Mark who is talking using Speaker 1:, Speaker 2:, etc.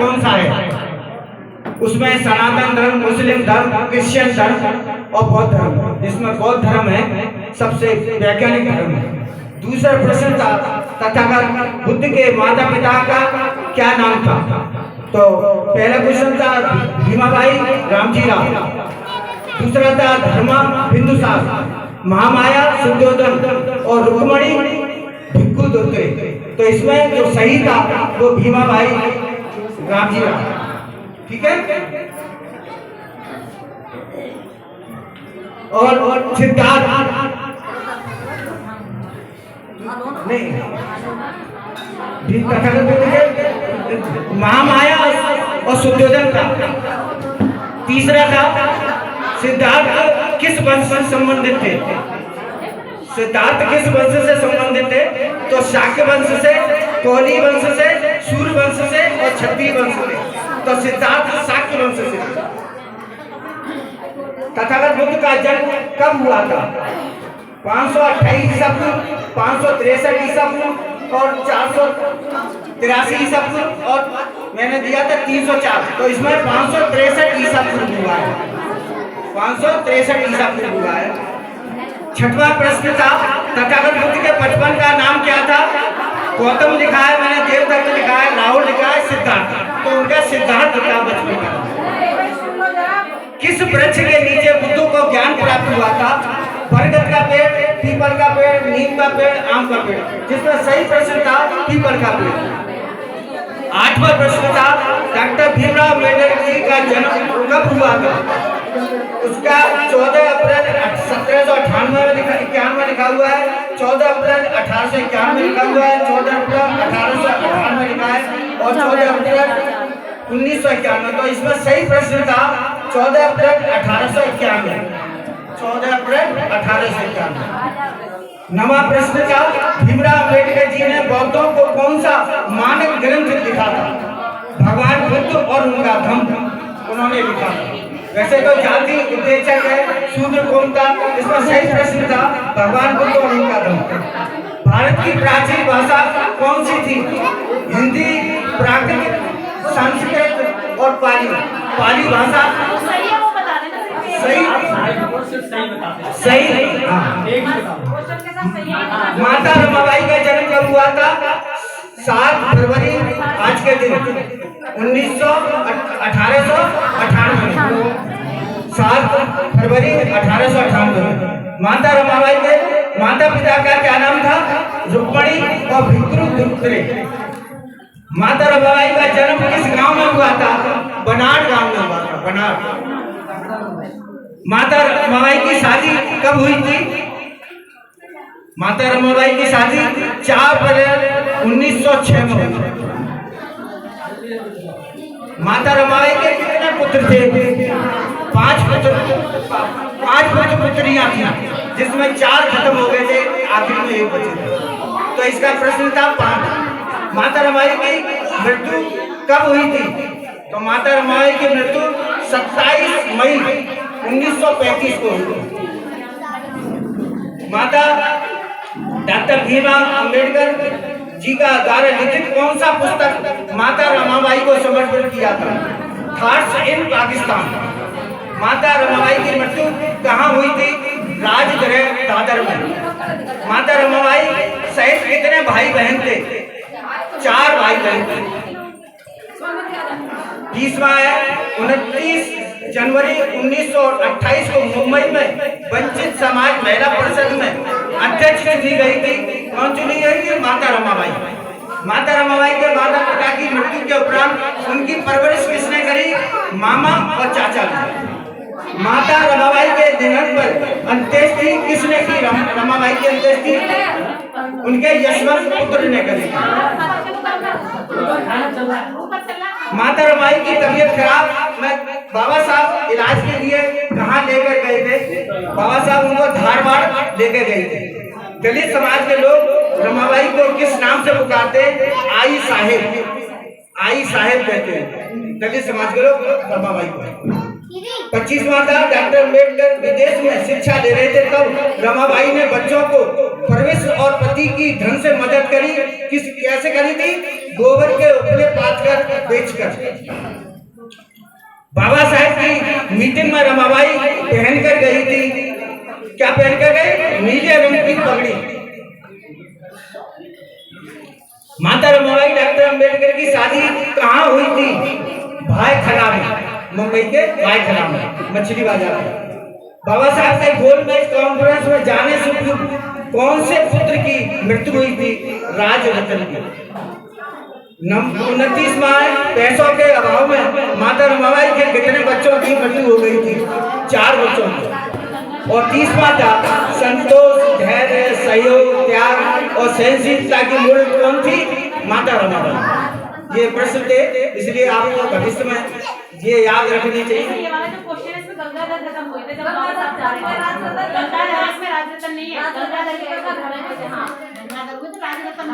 Speaker 1: कौन सा है? उसमें सनातन धर्म, मुस्लिम धर्म, क्रिश्चियन धर्म और बौद्ध धर्म। इसमें बौद्ध धर्म है सबसे वैज्ञानिक धर्म है। दूसरा प्रश्न था तथागत बुद्ध के माता पिता का क्या नाम था? तो पहला क्वेश्चन था भीमाबाई रामजी राव, दूसरा था धर्मा बिंदुसार, महामाया शुद्धोधन और रुक्मणी भिक्खु दोत्रे। तो इसमें जो सही था वो भीमाबाई रामजी राव। ठीक है। और सिद्धार्थ नहीं, महामाया और शुद्धोधन था। तीसरा था सिद्धार्थ किस वंश से संबंधित थे? सिद्धार्थ किस वंश से संबंधित थे? तो शाक्य वंश से, कोहली वंश से, सूर्य वंश से और क्षत्रिय वंश से। तो सिद्धार्थ शाक्य वंश से। तथागत बुद्ध का जन्म कब हुआ था? 528 ईसा पूर्व, 563 ईसा पूर्व और 483 ईसा पूर्व, और मैंने दिया था 304। तो इसमें 563 ईसा पूर्व हुआ है, 563 ईसा पूर्व हुआ है। छठवां प्रश्न था तथागत बुद्ध के बचपन का नाम क्या था? गौतम लिखा है, मैंने देवदत्त लिखा है, राहुल लिखा है, सिद्धार्थ। तो उनका सिद्धार्थ था बचपन का। किस वृक्ष के नीचे बुद्ध को ज्ञान प्राप्त हुआ था? बरगद का पेड़, पीपल का पेड़, नीम का पेड़, आम का पेड़। जिसमें सही प्रश्न था पीपल का पेड़। आठवां प्रश्न था डॉक्टर भीमराव अम्बेडकर जी का जन्म कब हुआ था? उसका 14 अप्रैल 1791 में लिखा हुआ है, 14 अप्रैल 1891 में लिखा हुआ है, 14 अप्रैल 1898 में लिखा है और 14 अप्रैल 1991। तो इसमें सही प्रश्न था 14 अप्रैल 1891, 14 अप्रैल 1891। नवा प्रश्न था भीमराव अम्बेडकर जी ने बौद्धों को कौन सा मानक ग्रंथ लिखा था? भगवान बुद्ध और उनका धम्म उन्होंने लिखा था। वैसे तो जाति उद्देशक है, शूद्र कौन था? इसमें सही प्रश्न था भगवान बुद्ध और उनका धम्म। भारत की प्राचीन भाषा कौन सी थी? हिंदी, प्राकृत, संस्कृत और पाली। पाली भाषा सही सही। माता रमाबाई का जन्म कब हुआ था? 7 फरवरी आज के दिन 1898 में, 7 फरवरी 1898। माता रमाबाई के माता पिता का क्या नाम था? रुक्मणी और भिक्खु दोत्रे। माता रमाबाई का जन्म किस गांव में हुआ था? बनाड़ गांव में हुआ था, बनाड़। माता रमाबाई की शादी कब हुई थी? माता रमाबाई की शादी 4 अप्रैल 1906 में हुई। माता रमाबाई के कितने पुत्र थे? 5 पुत्र पुत्रियां थी, जिसमें 4 खत्म हो गए थे, आखिर में 1 बचे थे। तो इसका प्रश्न था 5। माता रमाबाई की मृत्यु कब हुई थी? तो माता रमाबाई की मृत्यु 27 मई 1935 को हुई। माता डॉक्टर भीमराव अम्बेडकर जी का द्वारा लिखित कौन सा पुस्तक माता रमाबाई को समर्पित किया था? Thoughts in Pakistan. माता रमाबाई की मृत्यु कहाँ हुई थी? राजगृह दादर में। माता रमाबाई सहित कितने भाई बहन थे? 4 भाई बहन थे। 20वां है 29 जनवरी 1928 को मुंबई में वंचित समाज महिला परिषद में अध्यक्ष चुनी गई थी। कौन चुनी गई थी? माता रमाबाई। माता रमाबाई के माता पिता की मृत्यु के उपरांत उनकी परवरिश किसने करी? मामा और चाचा ने। माता रमाबाई के निधन पर अंत्येष्टि किसने की? रमाबाई की अंत्येष्टि उनके यशवंत पुत्र ने करी। माता रमाबाई की तबीयत खराब में बाबा साहब इलाज के लिए कहाँ लेकर गए थे? बाबा साहब उनको धारवाड़ लेकर गए थे। दलित समाज के लोग रमाबाई को किस नाम से पुकारते? आई साहेब, आई साहेब कहते हैं दलित समाज के लोग रमाबाई को। 25वां था डॉक्टर अम्बेडकर विदेश में शिक्षा ले रहे थे, तब रमाबाई ने बच्चों को परवरिश और पति की धन से मदद करी। कैसे करी थी? गोबर के उपले पाथकर बेचकर। बाबा साहेब की मीटिंग में रमाबाई पहनकर गई थी, क्या पहनकर गई? नीले रंग की पगड़ी। माता रमाबाई डॉक्टर अंबेडकर की शादी कहाँ हुई थी? भायखला में, मुंबई के भायखला में, मछली बाजार में। बाबा साहब के गोल मेज कॉन्फ्रेंस में जाने से पूर्व कौन से पुत्र की मृत्यु हुई थी? राजरतन की। 29 मार्च पैसों के अभाव में माता रमाबाई के कितने बच्चों की मृत्यु हो गई थी? 4 बच्चों की। और 30वां था संतोष, धैर्य, सहयोग, त्याग और सहनशीलता की मूर्त कौन थी? माता रमाबाई। ये प्रश्न थे, इसलिए आपको भविष्य में ये याद रखनी चाहिए।
Speaker 2: ये वाला जो क्वेश्चन है इसमें गंगाधर खत्म हुए थे जब बाबा साहब जा रहे थे। गंगाधर इसमें राजरतन नहीं है, गंगाधर के हाँ गंगाधर को तो राजरतन